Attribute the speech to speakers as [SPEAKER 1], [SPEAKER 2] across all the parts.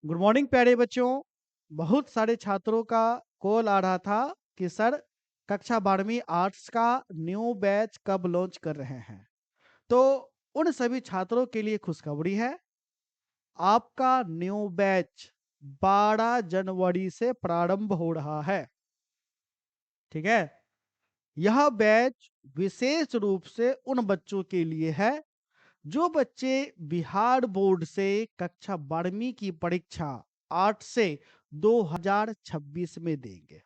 [SPEAKER 1] Good morning प्यारे बच्चों। बहुत सारे छात्रों का कॉल आ रहा था कि सर कक्षा 12वीं आर्ट्स का न्यू बैच कब लॉन्च कर रहे हैं। तो उन सभी छात्रों के लिए खुशखबरी है। आपका न्यू बैच 12 जनवरी से प्रारंभ हो रहा है। ठीक है। यह बैच विशेष रूप से उन बच्चों के लिए है जो बच्चे बिहार बोर्ड से कक्षा 12वीं की परीक्षा 8 से 2026 में देंगे।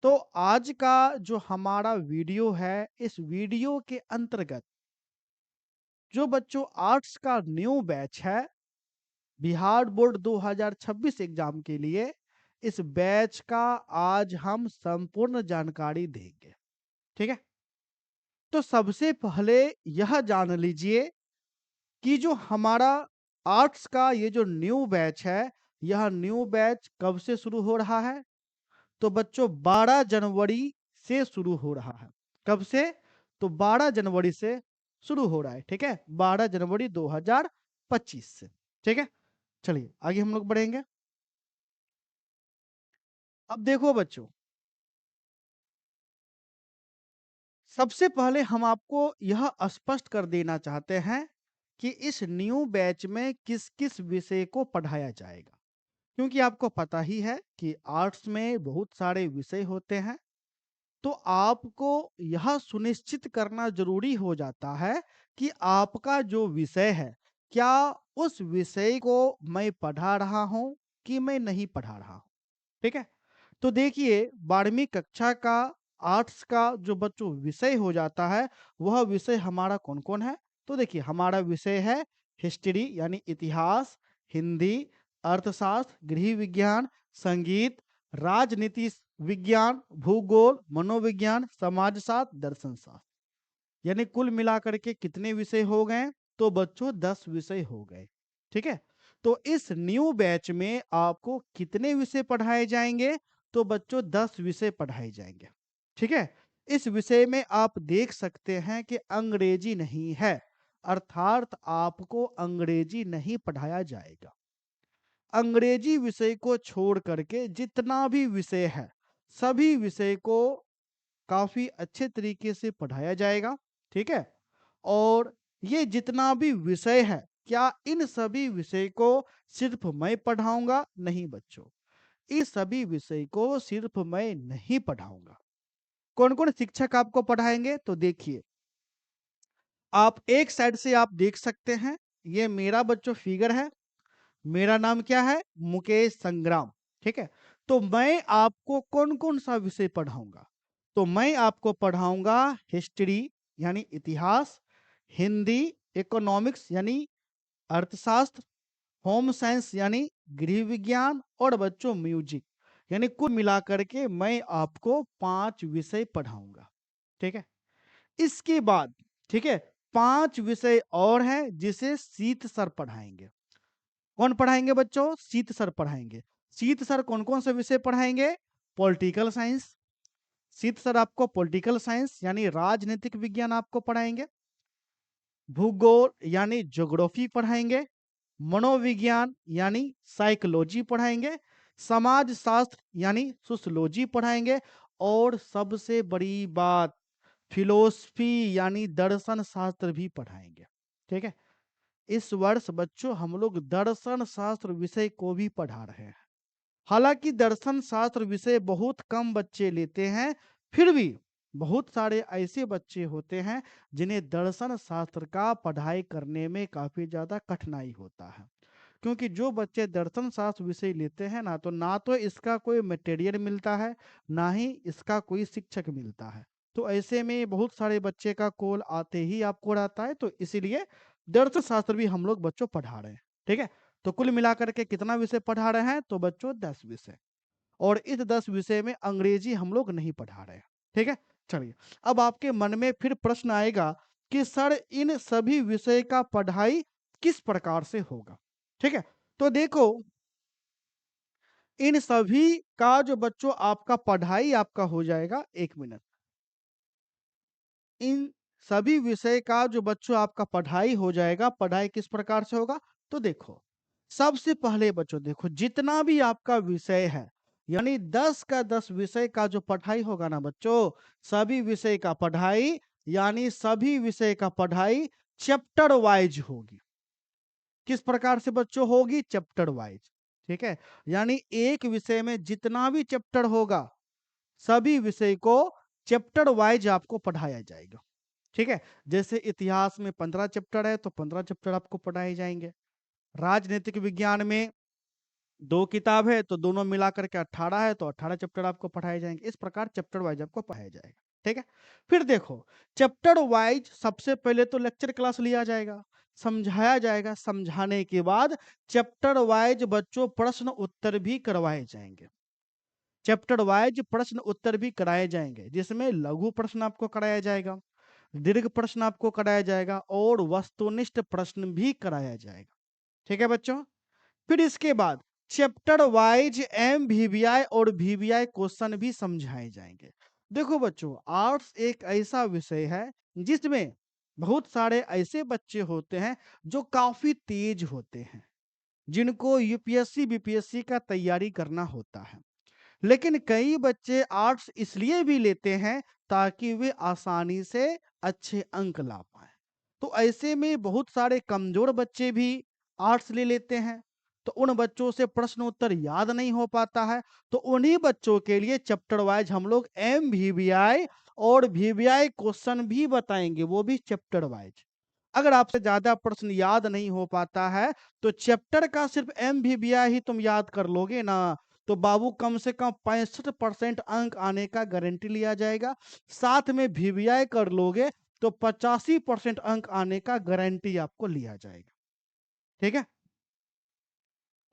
[SPEAKER 1] तो आज का जो हमारा वीडियो है, इस वीडियो के अंतर्गत जो बच्चों आर्ट्स का न्यू बैच है बिहार बोर्ड 2026 एग्जाम के लिए, इस बैच का आज हम संपूर्ण जानकारी देंगे। ठीक है। तो सबसे पहले यह जान लीजिए कि जो हमारा आर्ट्स का ये जो न्यू बैच है, यह न्यू बैच कब से शुरू हो रहा है। तो बच्चों 12 जनवरी से शुरू हो रहा है। कब से? तो 12 जनवरी से शुरू हो रहा है। ठीक है, 12 जनवरी 2025 से। ठीक है, चलिए आगे हम लोग बढ़ेंगे। अब देखो बच्चों, सबसे पहले हम आपको यह स्पष्ट कर देना चाहते हैं कि इस न्यू बैच में किस किस विषय को पढ़ाया जाएगा। क्योंकि आपको पता ही है कि आर्ट्स में बहुत सारे विषय होते हैं। तो आपको यह सुनिश्चित करना जरूरी हो जाता है कि आपका जो विषय है, क्या उस विषय को मैं पढ़ा रहा हूं कि मैं नहीं पढ़ा रहा हूं। ठीक है। तो देखिए 12वीं कक्षा का आर्ट्स का जो बच्चों विषय हो जाता है, वह विषय हमारा कौन कौन है। तो देखिए हमारा विषय है हिस्ट्री यानी इतिहास, हिंदी, अर्थशास्त्र, गृह विज्ञान, संगीत, राजनीति विज्ञान, भूगोल, मनोविज्ञान, समाजशास्त्र, दर्शन शास्त्र। यानी कुल मिलाकर के कितने विषय हो गए? तो बच्चों 10 विषय हो गए। ठीक है। तो इस न्यू बैच में आपको कितने विषय पढ़ाए जाएंगे? तो बच्चों 10 विषय पढ़ाए जाएंगे। ठीक है। इस विषय में आप देख सकते हैं कि अंग्रेजी नहीं है, अर्थात आपको अंग्रेजी नहीं पढ़ाया जाएगा। अंग्रेजी विषय को छोड़ करके जितना भी विषय है, सभी विषय को काफी अच्छे तरीके से पढ़ाया जाएगा। ठीक है। और ये जितना भी विषय है, क्या इन सभी विषय को सिर्फ मैं पढ़ाऊंगा? नहीं बच्चों, इस सभी विषय को सिर्फ मैं नहीं पढ़ाऊंगा। कौन कौन शिक्षक आपको पढ़ाएंगे? तो देखिए, आप एक साइड से आप देख सकते हैं, ये मेरा बच्चों फिगर है। मेरा नाम क्या है? मुकेश संग्राम। ठीक है। तो मैं आपको कौन कौन सा विषय पढ़ाऊंगा? तो मैं आपको पढ़ाऊंगा हिस्ट्री यानी इतिहास, हिंदी, इकोनॉमिक्स यानी अर्थशास्त्र, होम साइंस यानी गृह विज्ञान, और बच्चों म्यूजिक। यानी कुल मिलाकर के मैं आपको 5 विषय पढ़ाऊंगा। ठीक है। इसके बाद, ठीक है, 5 विषय और हैं जिसे शीत सर पढ़ाएंगे। कौन पढ़ाएंगे बच्चों? शीत सर पढ़ाएंगे। शीत सर कौन कौन से विषय पढ़ाएंगे? Political science. शीत सर आपको पॉलिटिकल साइंस यानी राजनीतिक विज्ञान आपको पढ़ाएंगे। भूगोल यानी ज्योग्राफी पढ़ाएंगे। मनोविज्ञान यानी साइकोलॉजी पढ़ाएंगे। समाज शास्त्र यानी सोशियोलॉजी पढ़ाएंगे। और सबसे बड़ी बात, फिलोसफी यानी दर्शन शास्त्र भी पढ़ाएंगे। ठीक है। इस वर्ष बच्चों हम लोग दर्शन शास्त्र विषय को भी पढ़ा रहे हैं। हालांकि दर्शन शास्त्र विषय बहुत कम बच्चे लेते हैं, फिर भी बहुत सारे ऐसे बच्चे होते हैं जिन्हें दर्शन शास्त्र का पढ़ाई करने में काफी ज्यादा कठिनाई होता है। क्योंकि जो बच्चे दर्शन शास्त्र विषय लेते हैं ना तो इसका कोई मटेरियल मिलता है, ना ही इसका कोई शिक्षक मिलता है। तो ऐसे में बहुत सारे बच्चे का कॉल आते ही आपको रहता है, तो इसीलिए दर्शन शास्त्र भी हम लोग बच्चों पढ़ा रहे हैं। ठीक है। तो कुल मिलाकर के कितना विषय पढ़ा रहे हैं? तो बच्चों 10 विषय। और इस 10 विषय में अंग्रेजी हम लोग नहीं पढ़ा रहे हैं। ठीक है। चलिए, अब आपके मन में फिर प्रश्न आएगा कि सर इन सभी विषय का पढ़ाई किस प्रकार से होगा। ठीक है। तो देखो, इन सभी का जो बच्चों आपका पढ़ाई आपका हो जाएगा, 1 मिनट। इन सभी विषय का जो बच्चों आपका पढ़ाई हो जाएगा, पढ़ाई किस प्रकार से होगा? तो देखो, सबसे पहले बच्चों देखो, जितना भी आपका विषय है, यानी 10 का 10 विषय का जो पढ़ाई होगा ना बच्चों, सभी विषय का पढ़ाई, यानी सभी विषय का पढ़ाई चैप्टर वाइज होगी। किस प्रकार से बच्चों होगी? Chapter wise. ठीक है, यानी एक विषय में जितना भी चैप्टर होगा, सभी विषय को चैप्टर वाइज आपको पढ़ाया जाएगा। ठीक है, जैसे इतिहास में 15 चैप्टर है तो 15 चैप्टर आपको पढ़ाए जाएंगे। राजनीतिक विज्ञान में 2 किताब है तो दोनों मिलाकर के 18 है तो 18 चैप्टर आपको पढ़ाए जाएंगे। इस प्रकार चैप्टर वाइज आपको पढ़ाया जाएगा। ठीक है, फिर देखो, चैप्टर वाइज सबसे पहले तो लेक्चर क्लास लिया जाएगा, समझाया जाएगा। समझाने के बाद चैप्टर वाइज बच्चों प्रश्न उत्तर भी करवाए जाएंगे। चैप्टर वाइज प्रश्न उत्तर भी कराए जाएंगे, जिसमें लघु प्रश्न आपको कराया जाएगा, दीर्घ प्रश्न आपको कराया जाएगा और वस्तुनिष्ठ प्रश्न भी कराया जाएगा। ठीक है बच्चों, फिर इसके बाद चैप्टर वाइज एमवीवीआई और वीवीआई क्वेश्चन भी समझाए जाएंगे। देखो बच्चों, आर्ट्स एक ऐसा विषय है जिसमें बहुत सारे ऐसे बच्चे होते हैं जो काफी तेज होते हैं, जिनको यूपीएससी बीपीएससी का तैयारी करना होता है। लेकिन कई बच्चे आर्ट्स इसलिए भी लेते हैं ताकि वे आसानी से अच्छे अंक ला पाए। तो ऐसे में बहुत सारे कमजोर बच्चे भी आर्ट्स ले लेते हैं, तो उन बच्चों से प्रश्न उत्तर याद नहीं हो पाता है। तो उन्हीं बच्चों के लिए चैप्टर वाइज हम लोग एमवीवीआई और वीवीआई क्वेश्चन भी बताएंगे, वो भी चैप्टर वाइज। अगर आपसे ज्यादा प्रश्न याद नहीं हो पाता है तो चैप्टर का सिर्फ एमवीवीआई ही तुम याद कर लोगे ना, तो बाबू कम से कम 65% अंक आने का गारंटी लिया जाएगा। साथ में वीवीआई कर लोगे तो 85% अंक आने का गारंटी आपको लिया जाएगा। ठीक है,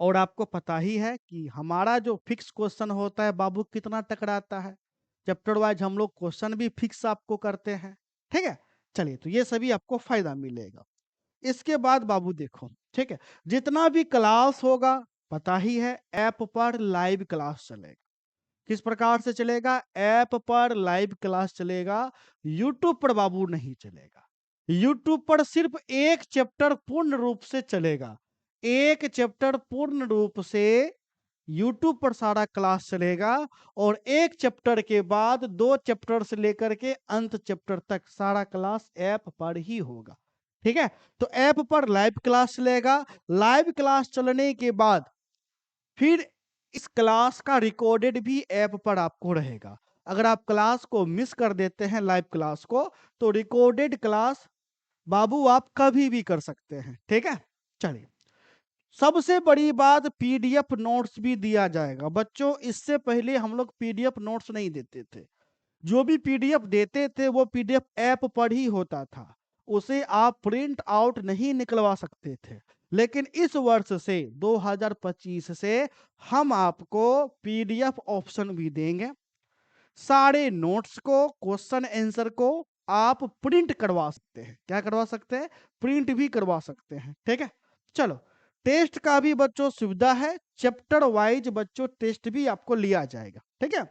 [SPEAKER 1] और आपको पता ही है कि हमारा जो फिक्स क्वेश्चन होता है बाबू कितना टकराता है। चैप्टर वाइज हम लोग क्वेश्चन भी फिक्स आपको करते हैं। ठीक है, चलिए, तो ये सभी आपको फायदा मिलेगा। इसके बाद बाबू देखो, ठीक है, जितना भी क्लास होगा, पता ही है ऐप पर लाइव क्लास चलेगा। किस प्रकार से चलेगा? ऐप पर लाइव क्लास चलेगा, यूट्यूब पर बाबू नहीं चलेगा। यूट्यूब पर सिर्फ एक चैप्टर पूर्ण रूप से चलेगा, एक चैप्टर पूर्ण रूप से यूट्यूब पर सारा क्लास चलेगा, और एक चैप्टर के बाद 2 चैप्टर से लेकर के अंत चैप्टर तक सारा क्लास ऐप पर ही होगा। ठीक है, तो ऐप पर लाइव क्लास चलेगा। लाइव क्लास चलने के बाद फिर इस क्लास का रिकॉर्डेड भी ऐप पर आपको रहेगा। अगर आप क्लास को मिस कर देते हैं, लाइव क्लास को, तो रिकॉर्डेड क्लास बाबू आप कभी भी कर सकते हैं। ठीक है, चलिए, सबसे बड़ी बात पीडीएफ नोट्स भी दिया जाएगा। बच्चों, इससे पहले हम लोग पीडीएफ नोट्स नहीं देते थे। जो भी पीडीएफ देते थे वो पीडीएफ ऐप पर ही होता था, उसे आप प्रिंट आउट नहीं निकलवा सकते थे। लेकिन इस वर्ष से 2025 से हम आपको पीडीएफ ऑप्शन भी देंगे। सारे नोट्स को, क्वेश्चन आंसर को आप प्रिंट करवा सकते हैं। क्या करवा सकते हैं? प्रिंट भी करवा सकते हैं। ठीक है, चलो, टेस्ट का भी बच्चों सुविधा है। चैप्टर वाइज बच्चों टेस्ट भी आपको लिया जाएगा। ठीक है,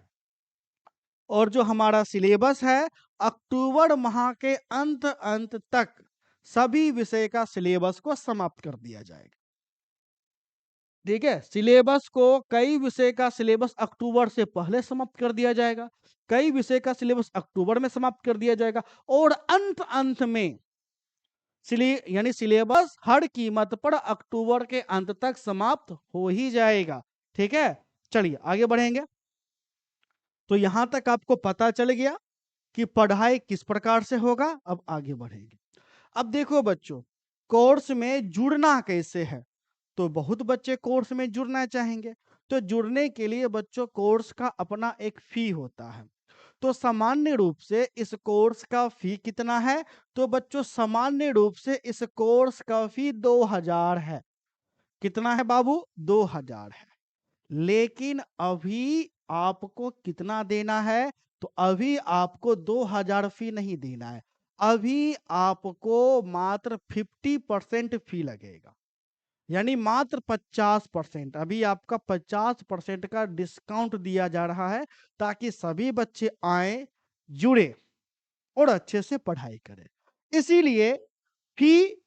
[SPEAKER 1] और जो हमारा सिलेबस है, अक्टूबर माह के अंत तक सभी विषय का सिलेबस को समाप्त कर दिया जाएगा। ठीक है, सिलेबस को, कई विषय का सिलेबस अक्टूबर से पहले समाप्त कर दिया जाएगा, कई विषय का सिलेबस अक्टूबर में समाप्त कर दिया जाएगा, और अंत में यानी सिलेबस हर कीमत पर अक्टूबर के अंत तक समाप्त हो ही जाएगा। ठीक है, चलिए आगे बढ़ेंगे। तो यहां तक आपको पता चल गया कि पढ़ाई किस प्रकार से होगा। अब आगे बढ़ेंगे। अब देखो बच्चों, कोर्स में जुड़ना कैसे है। तो बहुत बच्चे कोर्स में जुड़ना चाहेंगे, तो जुड़ने के लिए बच्चों कोर्स का अपना एक फी होता है। तो सामान्य रूप से इस कोर्स का फी कितना है? तो बच्चों सामान्य रूप से इस कोर्स का फी 2000 है। कितना है बाबू? 2000 है। लेकिन अभी आपको कितना देना है? तो अभी आपको 2000 फी नहीं देना है, अभी आपको मात्र 50% फी लगेगा, यानी मात्र 50%। अभी आपका 50% का डिस्काउंट दिया जा रहा है, ताकि सभी बच्चे आए, जुड़े और अच्छे से पढ़ाई करें। इसीलिए फी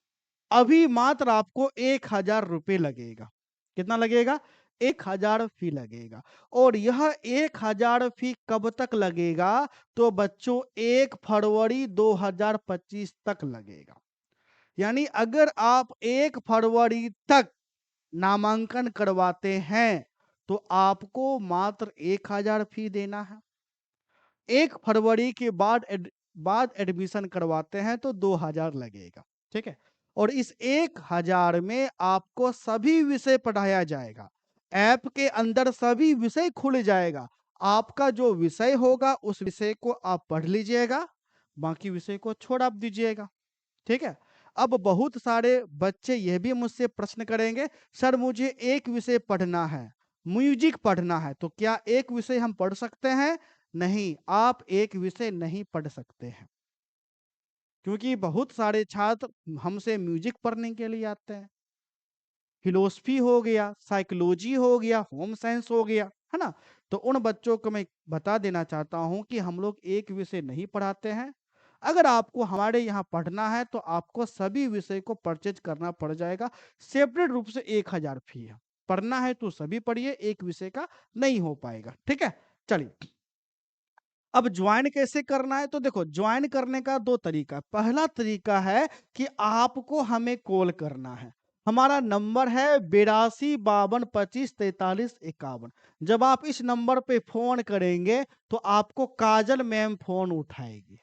[SPEAKER 1] अभी मात्र आपको 1000 रुपये लगेगा। कितना लगेगा? 1000 फी लगेगा। और यह 1000 फी कब तक लगेगा? तो बच्चों 1 फरवरी 2025 तक लगेगा। यानी अगर आप 1 फरवरी तक नामांकन करवाते हैं, तो आपको मात्र 1000 फी देना है। 1 फरवरी के बाद एडमिशन करवाते हैं तो 2000 लगेगा, ठीक है? और इस 1000 में आपको सभी विषय पढ़ाया जाएगा। ऐप के अंदर सभी विषय खुल जाएगा। आपका जो विषय होगा उस विषय को आप पढ़ लीजिएगा, बाकी विषय को छोड़ आप दीजिएगा, ठीक है? अब बहुत सारे बच्चे यह भी मुझसे प्रश्न करेंगे, सर मुझे एक विषय पढ़ना है, म्यूजिक पढ़ना है, तो क्या एक विषय हम पढ़ सकते हैं? नहीं, आप एक विषय नहीं पढ़ सकते हैं। क्योंकि बहुत सारे छात्र हमसे म्यूजिक पढ़ने के लिए आते हैं। फिलॉसफी हो गया, साइकोलॉजी हो गया, होम साइंस हो गया, है ना? तो उन बच्चों को मैं बता देना चाहता हूँ कि हम लोग एक विषय नहीं पढ़ाते हैं। अगर आपको हमारे यहाँ पढ़ना है तो आपको सभी विषय को परचेज करना पड़ जाएगा। सेपरेट रूप से 1000 फी है। पढ़ना है तो सभी पढ़िए, एक विषय का नहीं हो पाएगा, ठीक है? चलिए, अब ज्वाइन कैसे करना है? तो देखो, ज्वाइन करने का 2 तरीका। पहला तरीका है कि आपको हमें कॉल करना है। हमारा नंबर है 8252254351। जब आप इस नंबर पे फ़ोन करेंगे तो आपको काजल मैम फ़ोन उठाएगी।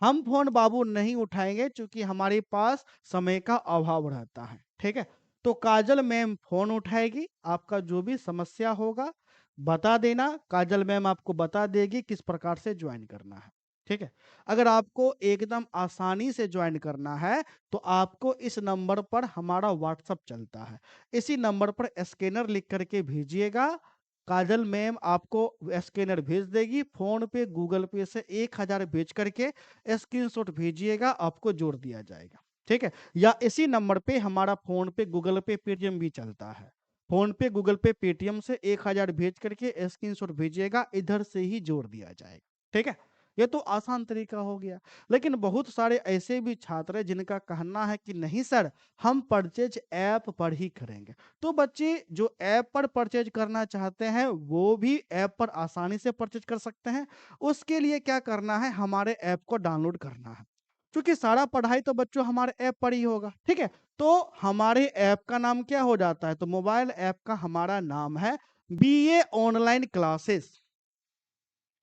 [SPEAKER 1] हम फ़ोन बाबू नहीं उठाएँगे चूँकि हमारे पास समय का अभाव रहता है, ठीक है? तो काजल मैम फ़ोन उठाएगी, आपका जो भी समस्या होगा बता देना, काजल मैम आपको बता देगी किस प्रकार से जॉइन करना है, ठीक है? अगर आपको एकदम आसानी से जॉइन करना है, तो आपको इस नंबर पर हमारा व्हाट्सएप चलता है। इसी नंबर पर स्कैनर लिख कर के भेजिएगा, काजल मैम आपको स्कैनर भेज देगी। फ़ोन पे, गूगल पे से 1000 भेज कर के स्क्रीनशॉट भेजिएगा, आपको जोड़ दिया जाएगा, ठीक है? या इसी नंबर पे हमारा फ़ोन पे, गूगल पे, पेटीएम भी चलता है। फ़ोन पे, गूगल पे, पेटीएम से 1000 भेज कर के स्क्रीनशॉट भेजिएगा, इधर से ही जोड़ दिया जाएगा, ठीक है? ये तो आसान तरीका हो गया। लेकिन बहुत सारे ऐसे भी छात्र हैं जिनका कहना है कि नहीं सर, हम परचेज़ ऐप पर ही करेंगे। तो बच्चे जो ऐप पर परचेज़ करना चाहते हैं, वो भी ऐप पर आसानी से परचेज़ कर सकते हैं। उसके लिए क्या करना है, हमारे ऐप को डाउनलोड करना है। क्योंकि सारा पढ़ाई तो बच्चों हमारे ऐप पर ही होगा, ठीक है? तो हमारे ऐप का नाम क्या हो जाता है? तो मोबाइल ऐप का हमारा नाम है बीए ऑनलाइन क्लासेस,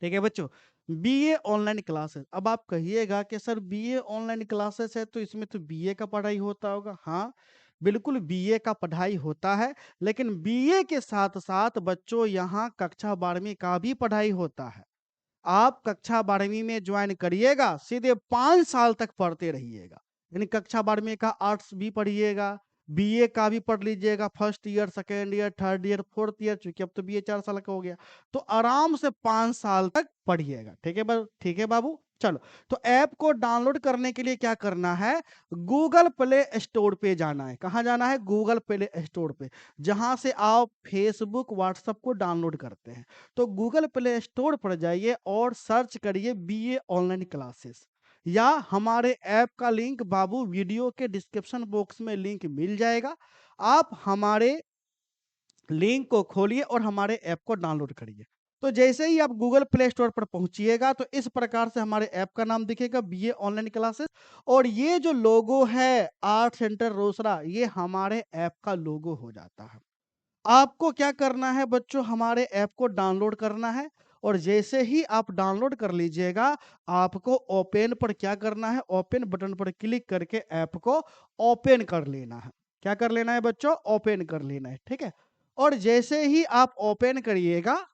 [SPEAKER 1] ठीक है बच्चों? BA online classes. अब आप कहिएगा कि सर बीए ऑनलाइन क्लासेस है तो इसमें तो बीए का पढ़ाई होता होगा। हाँ, बिल्कुल बीए का पढ़ाई होता है, लेकिन बीए के साथ-साथ बच्चों यहाँ कक्षा 12वीं का भी पढ़ाई होता है। आप कक्षा 12वीं में जॉइन करिएगा, सीधे 5 साल तक पढ़ते रहिएगा। यानी कक्षा 12वीं का आर्ट्स भी पढ़िएगा, बीए का भी पढ़ लीजिएगा, first year, second year, third year, fourth year, चूँकि अब तो बीए 4 साल का हो गया। तो आराम से 5 साल तक पढ़िएगा, ठीक है बाबू? चलो, तो ऐप को डाउनलोड करने के लिए क्या करना है, गूगल प्ले स्टोर पे जाना है। कहाँ जाना है? गूगल प्ले स्टोर पे, जहाँ से आप फेसबुक, व्हाट्सएप को डाउनलोड करते हैं। तो गूगल प्ले स्टोर पर जाइए और सर्च करिए बीए ऑनलाइन क्लासेस, या हमारे ऐप का लिंक बाबू वीडियो के डिस्क्रिप्शन बॉक्स में लिंक मिल जाएगा। आप हमारे लिंक को खोलिए और हमारे ऐप को डाउनलोड करिए। तो जैसे ही आप गूगल प्ले स्टोर पर पहुंचिएगा तो इस प्रकार से हमारे ऐप का नाम दिखेगा बीए ऑनलाइन क्लासेस, और ये जो लोगो है आर्ट सेंटर रोसड़ा, ये हमारे ऐप का लोगो हो जाता है। आपको क्या करना है बच्चों, हमारे ऐप को डाउनलोड करना है, और जैसे ही आप डाउनलोड कर लीजिएगा, आपको ओपन पर क्या करना है, ओपन बटन पर क्लिक करके ऐप को ओपन कर लेना है। क्या कर लेना है बच्चों? ओपन कर लेना है, ठीक है? और जैसे ही आप ओपन करिएगा,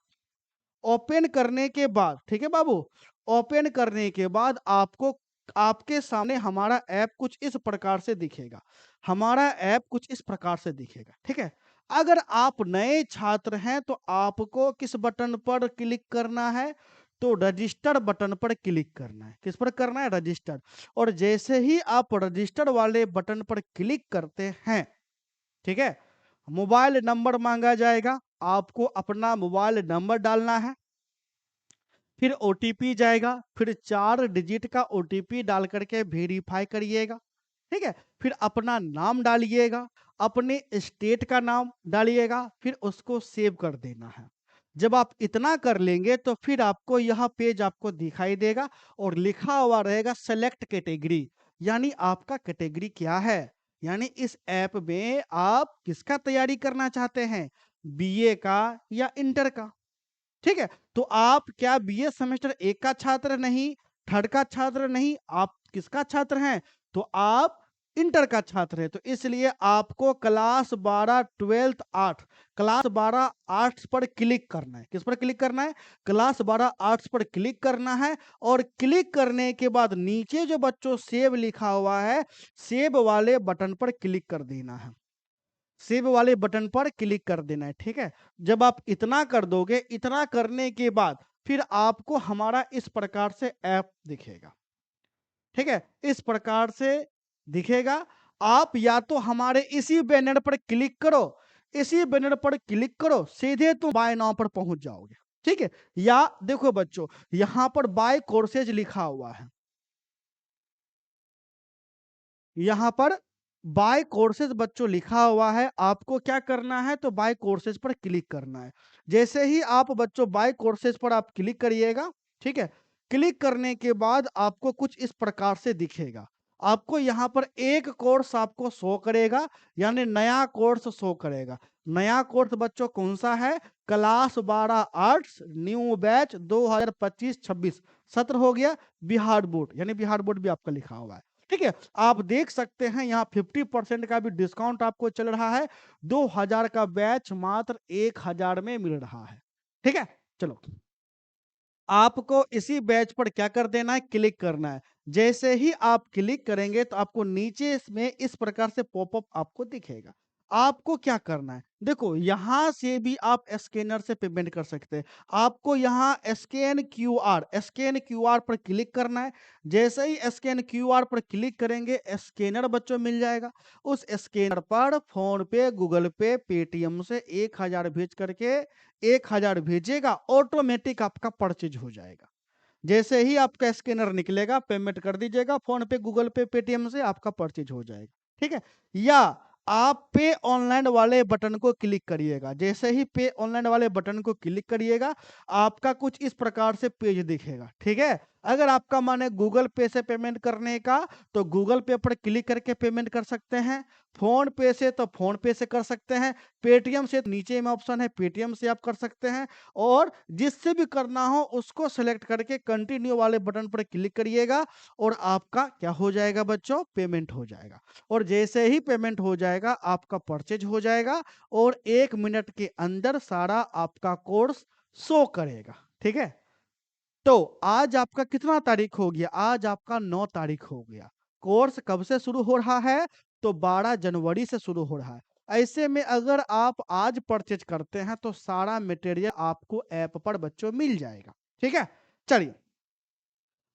[SPEAKER 1] ओपन करने के बाद, ठीक है बाबू? ओपन करने के बाद आपको, आपके सामने हमारा ऐप कुछ इस प्रकार से दिखेगा। हमारा ऐप कुछ इस प्रकार से दिखेगा, ठीक है? अगर आप नए छात्र हैं तो आपको किस बटन पर क्लिक करना है? तो रजिस्टर बटन पर क्लिक करना है। किस पर करना है? रजिस्टर। और जैसे ही आप रजिस्टर वाले बटन पर क्लिक करते हैं, ठीक है? मोबाइल नंबर माँगा जाएगा, आपको अपना मोबाइल नंबर डालना है। फिर ओटीपी जाएगा, फिर 4 डिजिट का ओटीपी डाल करके वेरीफाई करिएगा, ठीक है? फिर अपना नाम डालिएगा, अपने स्टेट का नाम डालिएगा, फिर उसको सेव कर देना है। जब आप इतना कर लेंगे तो फिर आपको यह पेज आपको दिखाई देगा और लिखा हुआ रहेगा सेलेक्ट कैटेगरी, यानी आपका कैटेगरी क्या है? यानी इस ऐप में आप किसका तैयारी करना चाहते हैं? बीए का या इंटर का? ठीक है? तो आप क्या बीए सेमेस्टर 1 का छात्र नहीं, थर्ड का छात्र नहीं, आप किसका छात्र हैं? तो आप इंटर का छात्र हैं। तो इसलिए आपको class 12 12th arts, class 12 arts पर क्लिक करना है। किस पर क्लिक करना है? क्लास 12 आर्ट्स पर क्लिक करना है और क्लिक करने के बाद नीचे जो बच्चों सेव लिखा हुआ है, सेव वाले बटन पर क्लिक कर देना है। सेव वाले बटन पर क्लिक कर देना है, ठीक है? जब आप इतना कर दोगे, इतना करने के बाद फिर आपको हमारा इस प्रकार से ऐप दिखेगा, ठीक है? इस प्रकार से दिखेगा। आप या तो हमारे इसी बैनर पर क्लिक करो, इसी बैनर पर क्लिक करो, सीधे तुम बाय नाउ पर पहुंच जाओगे, ठीक है? या देखो बच्चों, यहाँ पर बाय कोर्सेज लिखा हुआ है। यहाँ पर बाय कोर्सेज बच्चों लिखा हुआ है, आपको क्या करना है? तो बाय कोर्सेज पर क्लिक करना है। जैसे ही आप बच्चों बाय कोर्सेज पर आप क्लिक करिएगा, ठीक है? क्लिक करने के बाद आपको कुछ इस प्रकार से दिखेगा। आपको यहाँ पर एक कोर्स आपको शो करेगा, यानी नया कोर्स शो करेगा। नया कोर्स बच्चों कौन-सा है? क्लास 12 आर्ट्स न्यू बैच 2025-26 सत्र हो गया बिहार बोर्ड, यानी बिहार बोर्ड भी आपका लिखा हुआ है। ठीक है? आप देख सकते हैं यहाँ 50% का भी डिस्काउंट आपको चल रहा है। 2000 का बैच मात्र 1000 में मिल रहा है। ठीक है? चलो, आपको इसी बैच पर क्या कर देना है? क्लिक करना है। जैसे ही आप क्लिक करेंगे तो आपको नीचे इसमें इस प्रकार से पॉपअप आपको दिखेगा। आपको क्या करना है? देखो, यहाँ से भी आप स्कैनर से पेमेंट कर सकते हैं। आपको यहाँ स्कैन क्यूआर पर क्लिक करना है। जैसे ही स्कैन क्यूआर पर क्लिक करेंगे, स्कैनर बच्चों मिल जाएगा। उस स्कैनर पर फ़ोन पे, गूगल पे, पेटीएम से 1000 भेज करके 1000 भेजिएगा, ऑटोमेटिक आपका परचेज़ हो जाएगा। जैसे ही आपका स्कैनर निकलेगा, पेमेंट कर दीजिएगा फ़ोन पे, गूगल पे, पेटीएम से आपका परचेज़ हो जाएगा। ठीक है? या आप पे ऑनलाइन वाले बटन को क्लिक करिएगा। जैसे ही पे ऑनलाइन वाले बटन को क्लिक करिएगा, आपका कुछ इस प्रकार से पेज दिखेगा। ठीक है? अगर आपका मन है गूगल पे से पेमेंट करने का, तो गूगल पे पर क्लिक करके पेमेंट कर सकते हैं। फ़ोन पे से तो फ़ोन पे से कर सकते हैं। पेटीएम से नीचे में ऑप्शन है, पेटीएम से आप कर सकते हैं। और जिससे भी करना हो उसको सेलेक्ट करके कंटिन्यू वाले बटन पर क्लिक करिएगा और आपका क्या हो जाएगा बच्चों? पेमेंट हो जाएगा। और जैसे ही पेमेंट हो जाएगा, आपका परचेज हो जाएगा और 1 मिनट के अंदर सारा आपका कोर्स शो करेगा। ठीक है? तो आज आपका कितना तारीख हो गया? आज आपका 9 तारीख हो गया। कोर्स कब से शुरू हो रहा है? तो 12 जनवरी से शुरू हो रहा है। ऐसे में अगर आप आज परचेज़ करते हैं तो सारा मटेरियल आपको ऐप पर बच्चों मिल जाएगा। ठीक है? चलिए,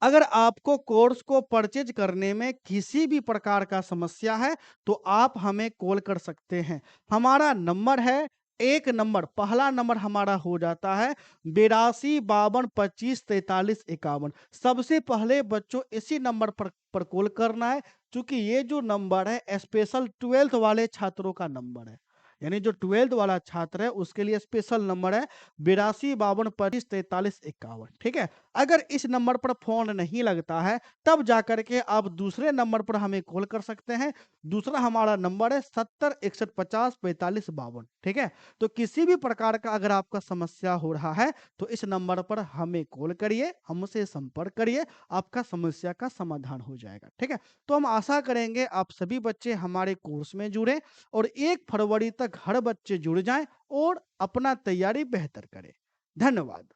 [SPEAKER 1] अगर आपको कोर्स को परचेज़ करने में किसी भी प्रकार का समस्या है, तो आप हमें कॉल कर सकते हैं। हमारा नंबर है, एक नंबर, पहला नंबर हमारा हो जाता है 82 52 25 43 51। सबसे पहले बच्चों इसी नंबर पर कॉल करना है, चूँकि ये जो नंबर है स्पेशल 12th वाले छात्रों का नंबर है। यानी जो 12th वाला छात्र है उसके लिए स्पेशल नंबर है 82 52 25 43 51। ठीक है? अगर इस नंबर पर फ़ोन नहीं लगता है, तब जाकर के आप दूसरे नंबर पर हमें कॉल कर सकते हैं। दूसरा हमारा नंबर है 70 61 50 45 52। ठीक है? तो किसी भी प्रकार का अगर आपका समस्या हो रहा है, तो इस नंबर पर हमें कॉल करिए, हमसे संपर्क करिए, आपका समस्या का समाधान हो जाएगा। ठीक है? तो हम आशा करेंगे आप सभी बच्चे हमारे कोर्स में जुड़ें और 1 फरवरी तक हर बच्चे जुड़ जाएँ और अपना तैयारी बेहतर करें। धन्यवाद।